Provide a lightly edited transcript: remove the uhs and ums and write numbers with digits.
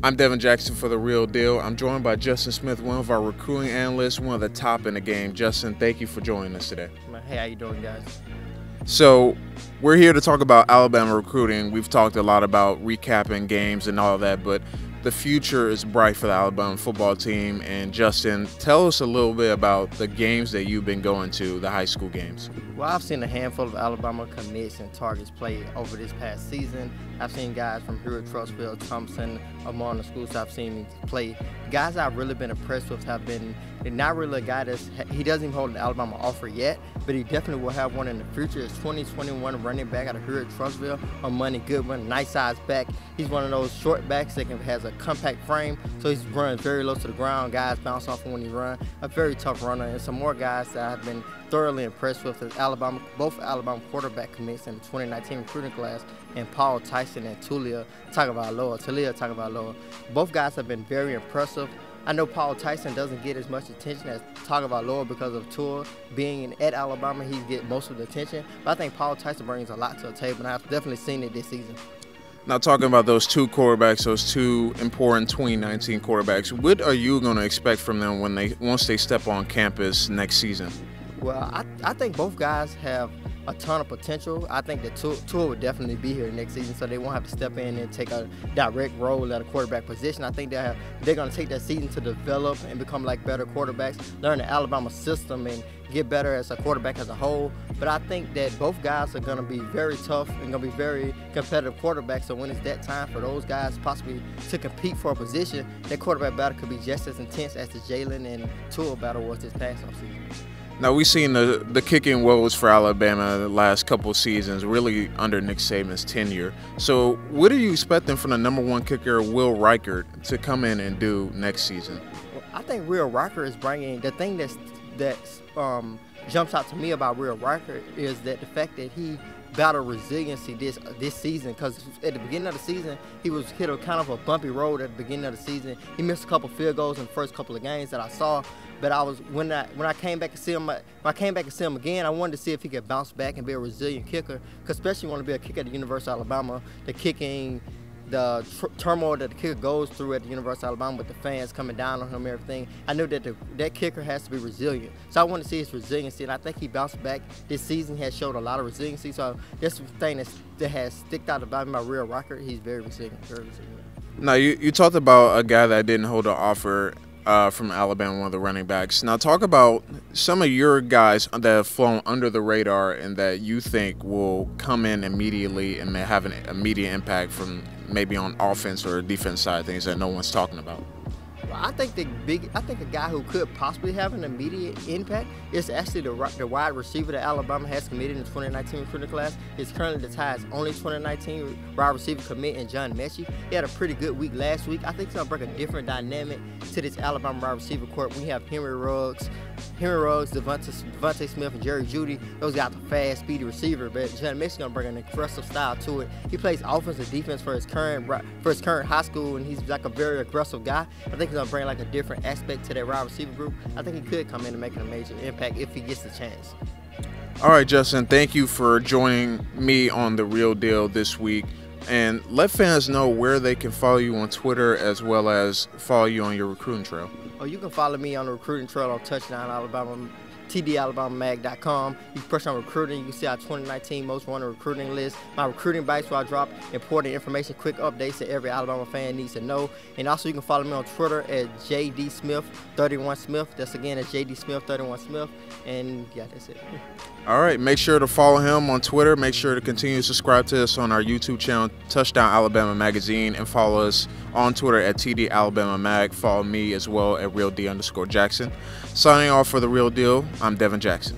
I'm Devin Jackson for The Real Deal. I'm joined by Justin Smith, one of our recruiting analysts, one of the top in the game. Justin, thank you for joining us today. Hey, how you doing, guys? So we're here to talk about Alabama recruiting. We've talked a lot about recapping games and all that, but the future is bright for the Alabama football team. And Justin, tell us a little bit about the games that you've been going to, the high school games. Well, I've seen a handful of Alabama commits and targets play over this past season. I've seen guys from Hewitt, Trussville, Thompson, among the schools I've seen play. Guys I've really been impressed with have been not really a guy he doesn't even hold an Alabama offer yet, but he definitely will have one in the future. It's 2021 running back out of Hewitt, Trussville, on Money Goodwin, nice size back. He's one of those short backs that has a compact frame, so he's running very low to the ground. Guys bounce off him when he runs. A very tough runner, and some more guys that I've been thoroughly impressed with is both Alabama quarterback commits in the 2019 recruiting class, and Tyson and Tagovailoa. Both guys have been very impressive. I know Tyson doesn't get as much attention as Tagovailoa because of Tua being at Alabama. He gets most of the attention, but I think Tyson brings a lot to the table, and I've definitely seen it this season. Now, talking about those two quarterbacks, those two important 2019 quarterbacks, what are you going to expect from them once they step on campus next season? Well, I think both guys have a ton of potential. I think that Tua will definitely be here next season, so they won't have to step in and take a direct role at a quarterback position. I think they're going to take that season to develop and become like better quarterbacks, learn the Alabama system, and get better as a quarterback as a whole. But I think that both guys are going to be very tough and going to be very competitive quarterbacks. So when it's that time for those guys possibly to compete for a position, that quarterback battle could be just as intense as the Jalen and Tua battle was this past offseason. Now, we've seen the kicking woes for Alabama the last couple of seasons, really under Nick Saban's tenure. So what are you expecting from the #1 kicker, Will Reichert, to come in and do next season? Well, I think Will Reichert is bringing the thing that jumps out to me about Will Reichert is that the fact that he battled resiliency this season, because at the beginning of the season he was hit a kind of a bumpy road at the beginning of the season. He missed a couple field goals in the first couple of games that I saw, but when I came back to see him, again, I wanted to see if he could bounce back and be a resilient kicker, because especially when you want to be a kicker at the University of Alabama, the turmoil that the kicker goes through at the University of Alabama with the fans coming down on him and everything. I knew that that kicker has to be resilient. So I want to see his resiliency, and I think he bounced back this season. He has showed a lot of resiliency. So that's the thing that has sticked out about my real record. He's very resilient, very resilient. Now, you talked about a guy that didn't hold an offer from Alabama, one of the running backs. Now, talk about some of your guys that have flown under the radar and that you think will come in immediately and may have an immediate impact from maybe on offense or defense side of things that no one's talking about. Well, I think a guy who could possibly have an immediate impact is actually the wide receiver that Alabama has committed in the 2019 recruiting class. It's currently the Tide's only 2019 wide receiver commit in John Mechie. He had a pretty good week last week. I think it's going to bring a different dynamic to this Alabama wide receiver court. We have Henry Ruggs, Devontae Smith, and Jerry Jeudy. Those guys are fast, speedy receiver, but John Mechie's going to bring an aggressive style to it. He plays offense and defense for his current high school, and he's like a very aggressive guy. I think he's going to bring like a different aspect to that wide receiver group. I think he could come in and make a major impact if he gets the chance. All right, Justin, thank you for joining me on The Real Deal this week. And let fans know where they can follow you on Twitter as well as follow you on your recruiting trail. Oh, you can follow me on the recruiting trail on Touchdown Alabama, tdalabamamag.com. You can push on recruiting. You can see our 2019 most wanted recruiting list. My recruiting bites where I drop important information, quick updates that every Alabama fan needs to know. And also you can follow me on Twitter at JDSmith31Smith. That's again at JDSmith31Smith. And yeah, that's it. All right, make sure to follow him on Twitter. Make sure to continue to subscribe to us on our YouTube channel, Touchdown Alabama Magazine, and follow us on Twitter at TDAlabamaMag. Follow me as well at RealD_Jackson. Signing off for The Real Deal, I'm Devin Jackson.